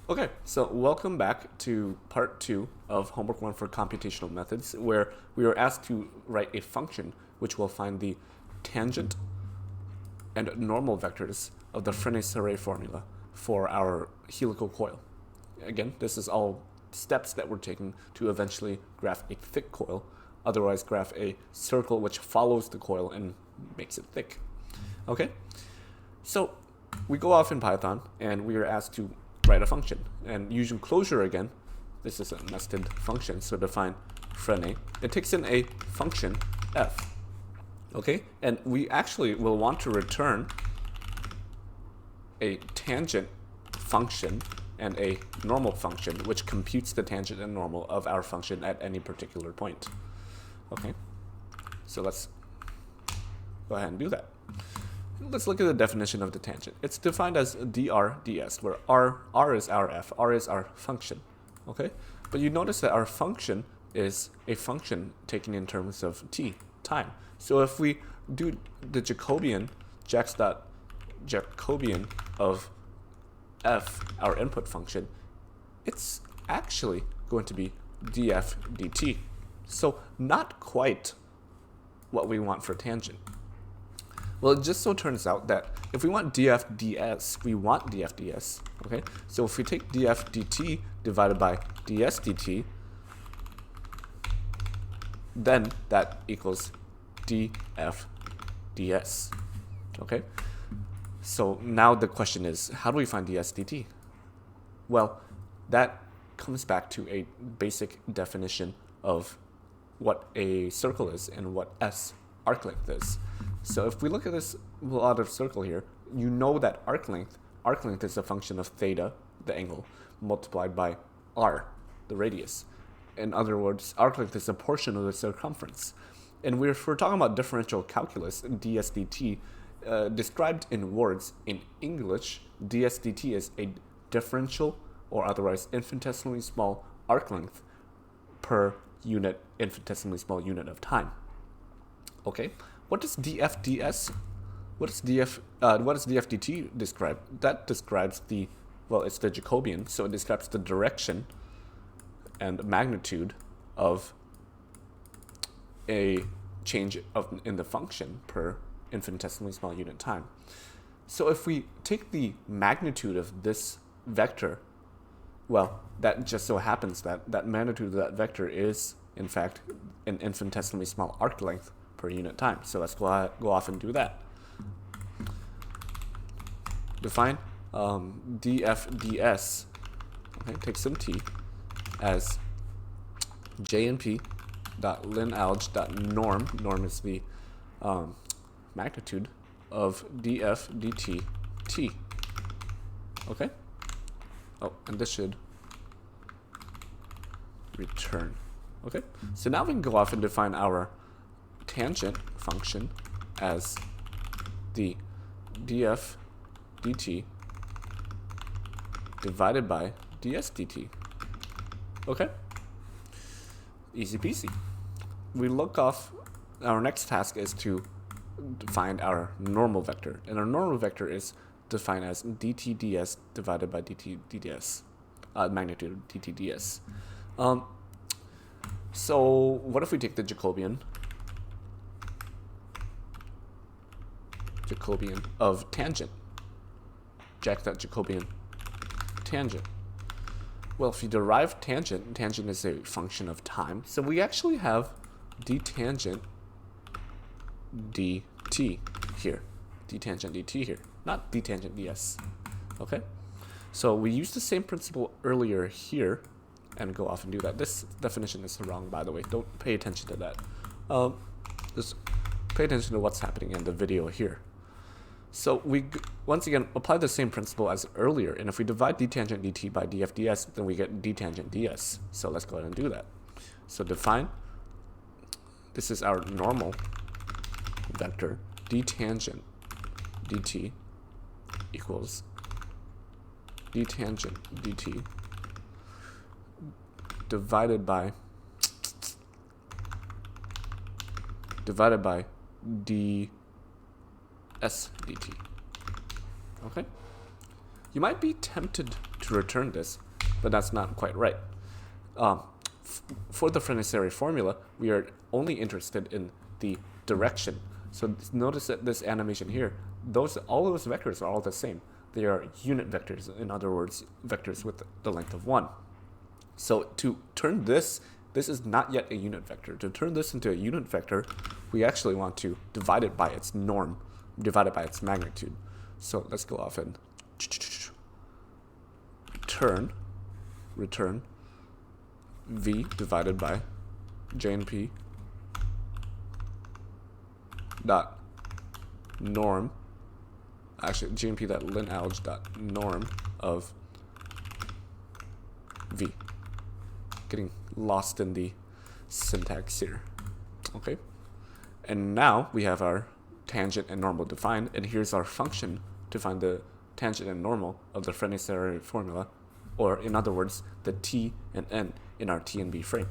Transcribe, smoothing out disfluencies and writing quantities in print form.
Okay, so welcome back to part 2 of homework 1 for computational methods, where we are asked to write a function which will find the tangent and normal vectors of the Frenet-Serret formula for our helical coil. Again, this is all steps that we're taking to eventually graph a thick coil, otherwise graph a circle which follows the coil and makes it thick. Okay, so we go off in Python and we are asked to write a function. And using closure again, this is a nested function, so define Frenet. It takes in a function f. Okay, and we actually will want to return a tangent function and a normal function, which computes the tangent and normal of our function at any particular point. Okay, so let's go ahead and do that. Let's look at the definition of the tangent. It's defined as dr ds, where r is our f, r is our function. Okay, but you notice that our function is a function taken in terms of t, time. So if we do the Jacobian, Jacobian of f, our input function, it's actually going to be df dt. So not quite what we want for tangent. Well, it just so turns out that if we want df ds, we want df ds, okay? So if we take df dt divided by ds dt, then that equals df ds, okay? So now the question is, how do we find ds dt? Well, that comes back to a basic definition of what a circle is and what s arc length is. So if we look at this lot of circle here, you know that arc length is a function of theta, the angle, multiplied by r, the radius. In other words, arc length is a portion of the circumference. And if we're talking about differential calculus, ds dt, described in words in English, ds dt is a differential or otherwise infinitesimally small arc length per unit, infinitesimally small unit of time. Okay, what does df ds? What does df dt describe? That describes the, well, it's the Jacobian, so it describes the direction and magnitude of a change in the function per infinitesimally small unit time. So if we take the magnitude of this vector, well, that just so happens that that magnitude of that vector is, in fact, an infinitesimally small arc length per unit time. So let's go off and do that. Define df ds, okay, take some t, as j and p dot ln alg dot norm. Norm is the magnitude of df dt t. Okay. Oh, and this should return. Okay. So now we can go off and define our tangent function as the df dt divided by ds dt. Okay, easy peasy. We look off, our next task is to find our normal vector, and our normal vector is defined as dt ds divided by dt ds, magnitude of dt ds. So what if we take the Jacobian of tangent? Jack that Jacobian tangent. Well, if you derive tangent is a function of time, so we actually have dtangent dt here, dtangent dt here, not dtangent ds. Okay, so we use the same principle earlier here and go off and do that. This definition is wrong, by the way. Don't pay attention to that. Just pay attention to what's happening in the video here. So we, once again, apply the same principle as earlier, and if we divide dtangent dt by df ds, then we get dtangent ds. So let's go ahead and do that. So define, this is our normal vector, dtangent dt equals dtangent dt divided by ds dt. Okay? You might be tempted to return this, but that's not quite right. For the Frenet-Serret formula, we are only interested in the direction. So notice that this animation here, all those vectors are all the same. They are unit vectors, in other words, vectors with the length of 1. So to turn this is not yet a unit vector. To turn this into a unit vector, we actually want to divide it by its norm, divide it by its magnitude. So let's go off and return v divided by jnp dot norm, actually jnp dot linalg dot norm of v. Getting lost in the syntax here. Okay, and now we have our tangent and normal defined, and here's our function to find the tangent and normal of the Frenet-Serret formula, or in other words, the t and n in our T and B frame.